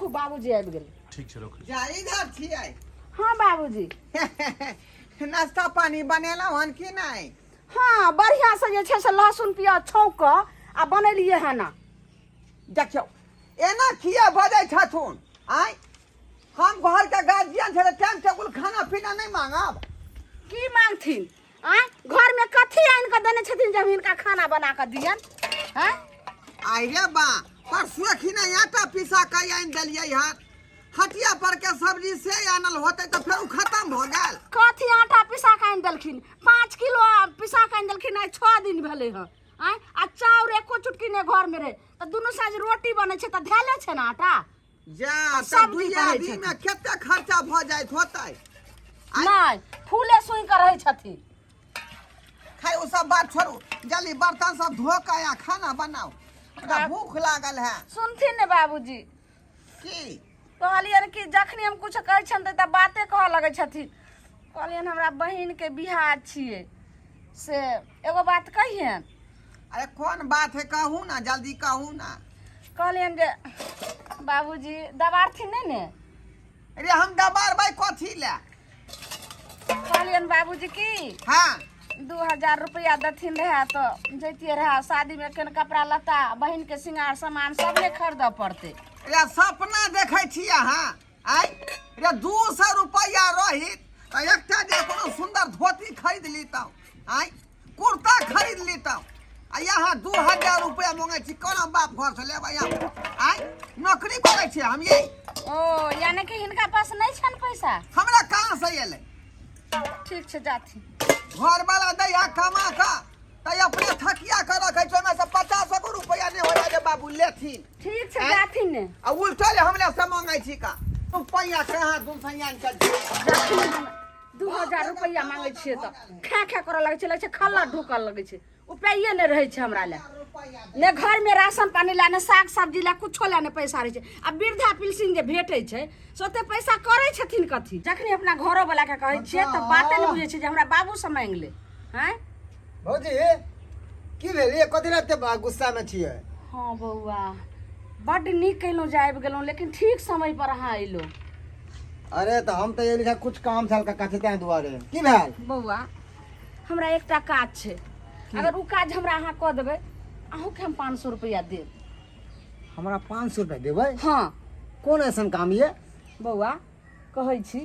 बाबूजी आबि गेल। ठीक छै रोक जाई इधर छियै। हाँ बाबूजी। नाश्ता पानी बनेला हन कि नहीं? हाँ बढ़िया से जे छै से लहसुन प्याज छौंक के आ बनेलिए है ना। देखियो एना किया बजै छथुन आय हम घर के गार्जियन छे टाइम टेबुल खाना पीना नहीं मांगब की मांगथिन आय घर में कथी आइन के देने छथिन जब इनका खाना बना के दियन हैं? आई रे बा परसुए खिना आटा पिसा के आइन देलियै हन हटिया पर के सब्जी से आनल होते तो फिर खत्म हो गेल। कथी आटा पिसा के आइन देलखिन 5 किलो पिसा के आइन देलखिन आइ 6 दिन भेले ह आय आ चाउर एको चुटकी ने घर में रहे त दुनु साँझ रोटी बने छै त धेले छै ना आटा जा सब तब दुइया दिन में केते खर्चा भ जाइत होतै नहीं फूले सुई के रहे छथिन। खाइ ओ सब बात छोड़ू जल्दी बर्तन सब धो के या खाना बनाओ हमरा भूख लागल है। सुनथिन ने बाबूजी की कहलियन कि जखनी हम कुछ कहै छन त बाते कह लगे छथिन। कहलियन हमरा बहिन के बियाह छिए से एगो बात कहियन। अरे कौन बात है कहू ना जल्दी कहू ना। कहलियन जे बाबूजी दबारथिन नहीं ने? अरे हम दबार भाई कथी ले? कहलियन बाबूजी की हाँ 2000 रुपया देथिन रहे तो जैतिए रहे शादी में केन कपड़ा लत्ता बहिन के सिंगार सामान सब ने खरीद पड़ते। अरे सपना देखे छियै हाँ आय अरे 200 रुपया रहित तो एकटा जे कोनो सुंदर धोती खरीद लीतौ आय कुर्ता खरीद लीतौ आ यहाँ 2000 रुपया मांगे छी कोना बाप घर से लेबै यहाँ आय नौकरी करे छी हम ये। ओ यानी कि हिनका पास नहीं छन पैसा? हमरा कहाँ से एले? ठीक छै जाथी घर वाला दैया कमा का तो अपने थकिया कर रखे छै में से 50 रुपया नहीं होया जे बाबू लेथिन। ठीक छै जाथिन ने आ उल्टा ले हमले से मांगे छी का तुम पैया कहाँ तुम सैयान कर 2000 रुपया मांगे छिए तो खा खा करे लगे छै खल्ला ढुकल लगे छै उपाये ने रहे छै हमरा ले ने घर में राशन पानी ला ने साग सब्जी ला कुछो ला ने पैसा रहे छै। आ वृद्धा पेंशन जे भेटै छै सोते पैसा करे छथिन कथी? जखनी अपना घरो वाला के कहै छिए त बाते ने बुझे छै जे हमरा बाबू से मांग ले हैं। भौजी की भेल ये कथी रहते गुस्सा में छिए? हाँ बउआ बड नीक कइलो जाइब गेलो लेकिन ठीक समय पर अहाँ अइलो। अरे तो हम तो ये लिखा कुछ काम थाल का काथे तै दुआरे की भेल? बउआ हमरा एकटा काज छै अगर उ काज हमरा अहाँ क देबै अहूँ के हम 500 रुपया देब। हमरा 500 रुपया देबै? हाँ कौन ऐसन काम ये? बउआ कहै छी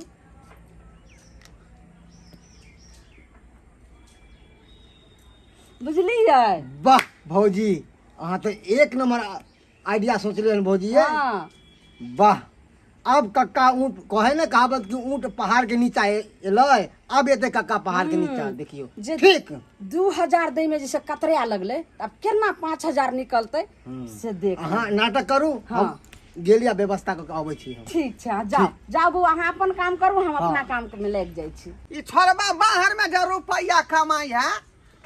बुझलियै? वाह भौजी अहाँ तो एक नंबर आइडिया सोचले हन भौजी ये। हाँ वाह अब कक्का ऊँट कहे ना कहावत कि ऊँट पहाड़ के नीचा एलै अब एते कक्का पहाड़ के नीचा देखियो जे ठीक 2000 दै में जैसे कतरे लगले अब केना 5000 निकलते से देख। अहाँ नाटक करू हम गेलिया व्यवस्था क के आबै छी हम। ठीक छै जाओ जाओ बउआ अहाँ अपन काम करू हम अपना काम में लागि जाइ छी। ई छोरबा बाहर में जे रुपया कमाई है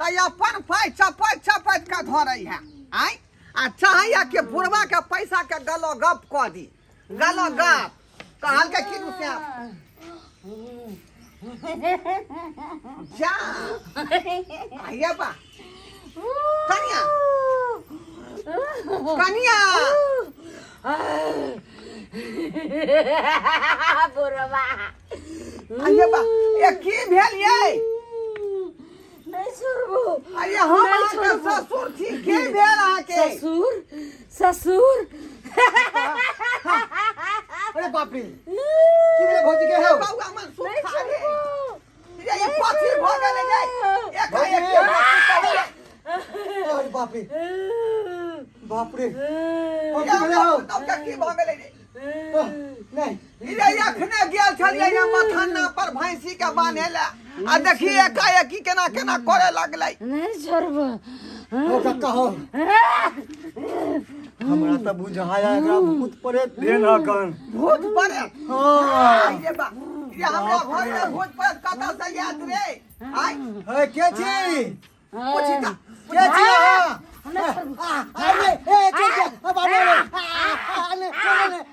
त अपन पाई चपैत चपैत के धरै है आय आ चाहिए कि बुढ़वा के पैसा के गलो गप क दी गलो गप कहल के की रुपया जा आइए बा कनिया कनिया बुढ़वा आइए बा ये की भेल ये? नहीं सुरबू अरे हम के ससुर थी के भेल अहाँ के? ससुर ससुर अरे बाप रे की भेल भौजी के हो? बाबू हमर सुख खा रे ये पाथी भ गेलै रे एक अरे बाप रे बाप रे ये तब के की भ गेलै रे? नहीं इरे अखने गेल छलियै ना मथाना पर भैंसी के बान्हेला आ देखिए एकाएकी केना केना करे लगलै। नहीं छोड़बू हो कक्का हो हमरा त बुझाया एकरा भूत प्रेत भेल हकन। भूत परे हां ये बा ये हमरा घर में भूत परे कता से याद रे आय है के छी पूछी ता के छी अरे ए चल अब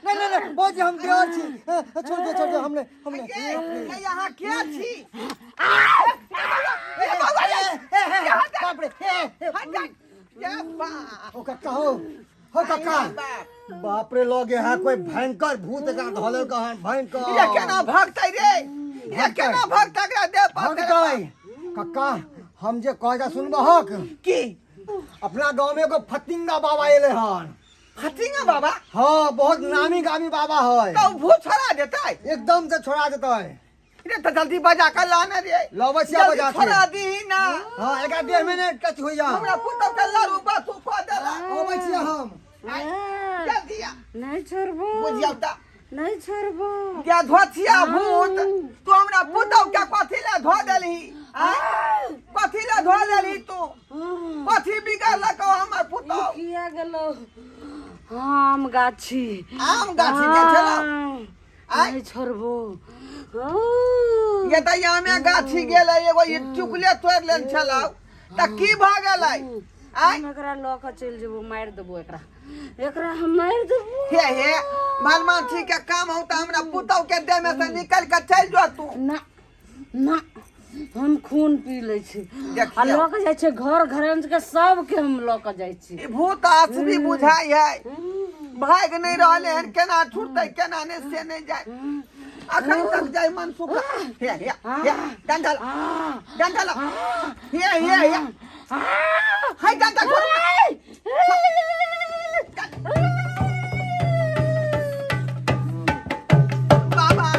नहीं भौजी हम देवर छी छोड़ दे हमने ये यहाँ के छी? बाप रे हट जा ये बा हो कक्का हो कक्का बाप रे लगे है कोई भयंकर भूत का धोले का ये भयंकर केना भगतै रे ये केना भगतै एकरा दे भगतै कक्का हम जे कहजा सुनबहक की अपना गांव में एगो फतिंगा बाबा एले हन फतिंगा बाबा हाँ बहुत नामी गामी बाबा है तो भूत छोड़ा देतै एकदम से छोड़ा देता है रे तो जल्दी बजा कर लाना रे लवसिया बजा के छोड़ा दी ना हाँ 1.5 मिनट टच हो जा हमरा पुतौ के लारू बात को देला अबै छियै हम जल्दी आ नहीं छोड़बो बुझियौ ता नहीं छोड़बो क्या धोथिया भूत तू हमरा पुतौ के कथि ले धो देलही कथि ले धो देलही तू कथि बिगाड़ लको हमर पुतौ किया गेलो आम गाछी के चलो नहीं छोड़बो ये त यामे गाछी गेलै एगो ये चुकले तोड़ लेल छलौ त की भ गेलै हम एकरा ल के चल जेबो मार देबो एकरा हम मार देबो हे भगवान ठीक के काम हो त हमरा पुतौ के देह में से निकल के चल जो तू ना ना हम खून पी ले छी आ देखियौ। ल के जाय छै घर घरंज के सब के हम ल के जाय छी ई भूत असली बुझाई है भाग नहीं रहले हन केना छूटतै केना ने से नहीं जाय अखन तक जाय मन सुख हे डंडल डंडल हे हाय डंडल बाबा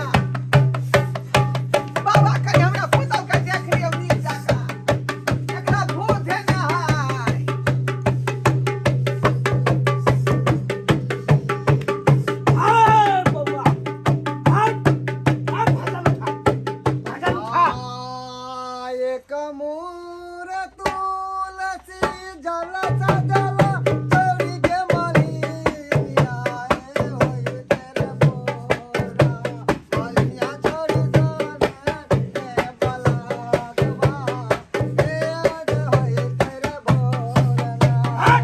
बाबा कहीं हमरा पुतौ के देख लियौ नीक जका एकरा भूत है ना हाय एक मोर तुलसी जल सजल चौरी के मलिया होय तेरे मोरा मलिया छोड़ी जाने के बलागवा होय तेरे मोरा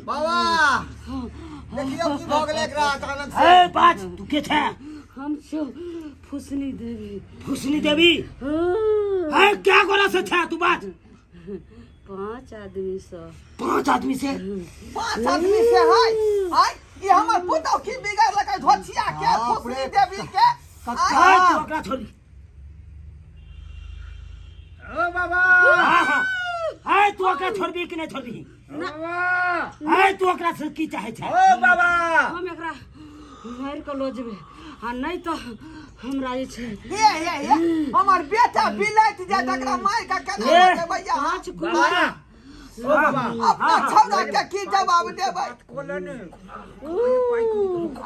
बाबा देखियो की भऽ गेलै एकरा अचानक से बात तू के छे हम छो फुसनी देवी फुसनी देवी हाँ, है क्या गोरा से छे तू बात 5 आदमी से 5 आदमी से 5 आदमी से हाय ये हमर पुतौ की बिगाड़ लकै धोथिया के फुसनी देवी के है तू ओकरा छोड़ी ओ बाबा है तू ओकरा छोड़बी कि नहीं छोड़बी बाबा है तू ओकरा से की चाहे छे ओ बाबा हम एकरा मार के लो जेबे आ नहीं तो हमरा जे छै हे हमर बेटा बिलैत जे तकरा मार के केना ए, देबै भैया 5 बाबा ओ बाबा अपना छौड़ा के की जवाब देबै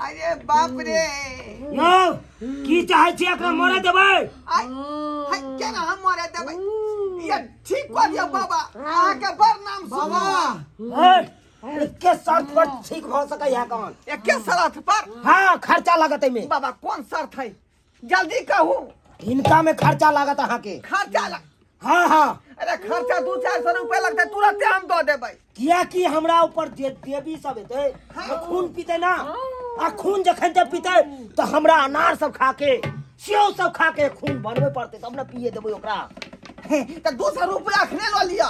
अरे बाप रे यो की चाहे छे एकरा मारे देबै आय हाय केना हम मारे देबै ये ठीक कर दियो बाबा अहाँ के बड़ नाम बाबा है के शर्त पर ठीक हो सकै है कौन एके शर्त पर हां खर्चा लागत में बाबा कौन शर्त है जल्दी कहू इनका में खर्चा लागत अहाँ के खर्चा लग हां हां अरे खर्चा 200-400 रुपया लगते तुरंत हम दो देबै किया कि हमरा ऊपर देवी सब हेतै तो खून पीते ना आ खून जखन जब पीते तो हमरा अनार सब खा के सेव सब खा के खून बनवे पड़ते तब ना पिए देबै ओकरा तो 200 रुपया अखने लो लिया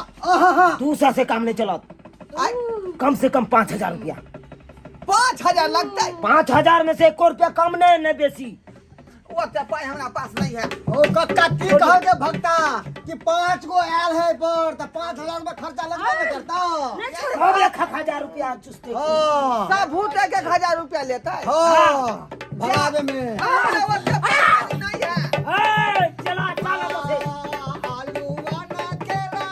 200 से काम नहीं चलत आय कम से कम 5000 रुपया 5000 लगते 5000 में से 1 रुपया कम नहीं बेसी वो तो पाई हमरा पास नहीं है ओ कक्का की कह के भक्ता कि 5 गो आयल है पर त 5000 में खर्चा लगबे न करता अब 1000 रुपया चुस्ते हां सब भूत 1000 रुपया लेता है हां भगावे में अरे वो तो पाई नहीं है ए चला चला बसे आलू वाला केला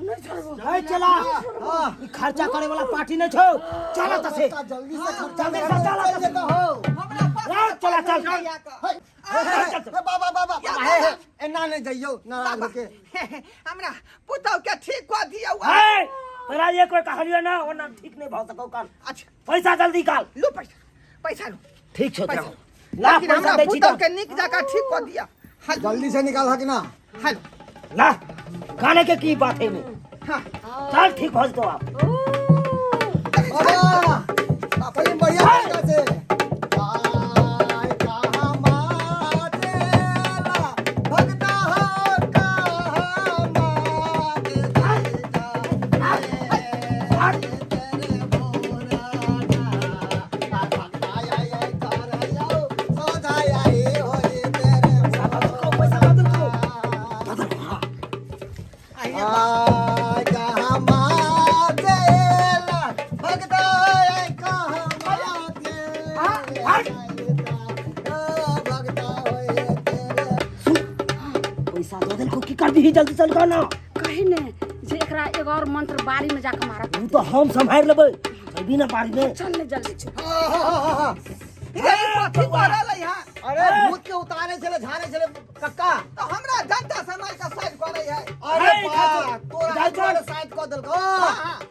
नहीं चलबो ए चला ई खर्चा करे वाला पार्टी नहीं छो चला त से जल्दी से जल्दी से चला त से हो हमरा पास चला चल बाबा बाबा हे एना नहीं जाइयो नाराज होके हमरा पुतौ के ठीक कऽ दियौ ए तोरा ये कोई कहलियो ना ओना ठीक नहीं भ सको काल अच्छा पैसा जल्दी काल लो पैसा लो ठीक छौ पैसा। तेरा ला लेकिन पैसा हमरा दे छी पुतौ त के निक जगह ठीक कऽ दिया हाल जल्दी से निकाल हक ना हाल ला गाने के की बात है में हाँ चल ठीक हो तो आप बाबा पहले बढ़िया तरीका से आय कहाँ मातेला भगता हो कहाँ माते तेरे बोराना भगता आय कर जाओ सोधाय आए होए तेरे पैसा बदल को आय कहाँ मातेला भगता आय कहाँ मातेला भगता होए तेरे पैसा बदल को की कर दी जल्दी चल गाना कही ने जे एकरा एगो और मंत्र बारी में जाके मारा तू तो हम संभाल लेबै अभी ना बारी में चल ने जल्दी से ये कथी करल यहाँ अरे भूत के उतारे चले झारे चले कक्का तो हमरा जनता समाज का साइड करे है अरे अरे, बा तोरा जाओ, जाओ। हाथ साइड कर देलको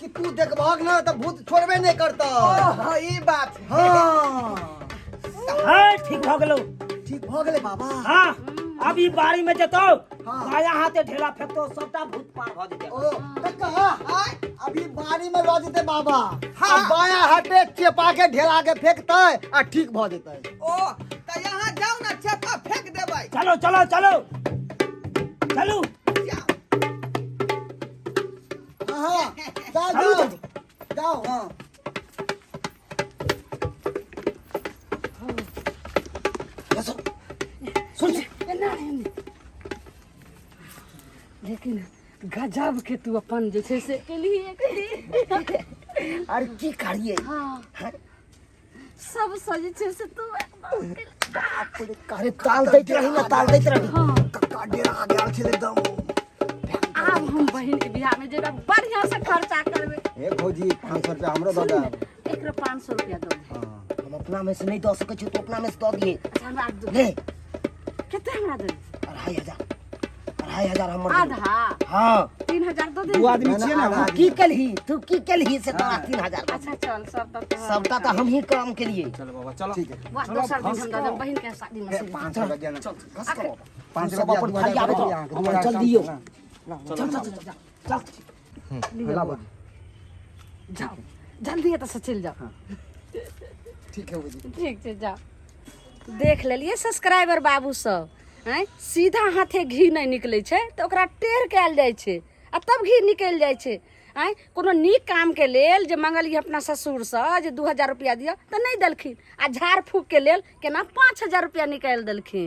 कि तू देखबहक ना तो भूत छोड़बे नहीं करता ओह ई बात है हाँ हां ठीक हो गेलो ठीक हो गेले बाबा हां अभी बारी में जतो हाँ। बाया हाथे ढेला फेंकतो सबटा भूत पार भ जेते ओ कक्का अभी बारी में लऽ जेते बाबा हाँ। अब बाया हाथे चेपा के ढेला के फेंकते आ ठीक भ जेते ओ तो यहाँ जाओ ना चेपा फेंक देबै चलो चलो चलो चलो जाओ हां जाओ चलो जाओ जल्दी। जाओ हां सुन लेकिन गजब के तू अपन जे छै से केलिए अरे की करिए हाँ सब सजे छै से तू एकदम बाप रे करे ताल दैत रही ना ताल दैत रही हाँ कक्का डेरा आ गेल छले एकदम आब हम बहिन के बियाह में जेबा बढ़िया से खर्चा करबे ए खोजी 500 रुपया हमरो दऽ दे एकरा 500 रुपया दो दे। हम अपना में से नहीं दे सके छी तो अपना में से दे दिए अच्छा हमरा दो ले कितना हमरा दे 2500 हमर आधा हां 3000 दो दे दू आदमी छियै ना तू की कलही से तोरा 3000 अच्छा चल सब तो सबका तो हम ही काम के लिए ठीक है वाह दोसर दिन हम दादा बहिन के शादी में से 500 रुपया देना आखिर 500 सब अपन खाली आवे तो अपन चल दियो चल जाओ जल्दी है तो से चल जाओ ठीक है बुझी ठीक छै जाओ देख लेलिए सब्सक्राइबर बाबू सब हैं सीधा हाथे घी नहीं निकले छै तो ओकरा टेढ़ कैल जाय छै आ तब घी निकल जाय छै हैं कोनो नीक काम के लेल जे मंगलिए अपना ससुर से जे 2000 रुपया दियो तो नहीं देलखिन आ झाड़ फूक के लेल केना 5000 रुपया निकाल देलखिन।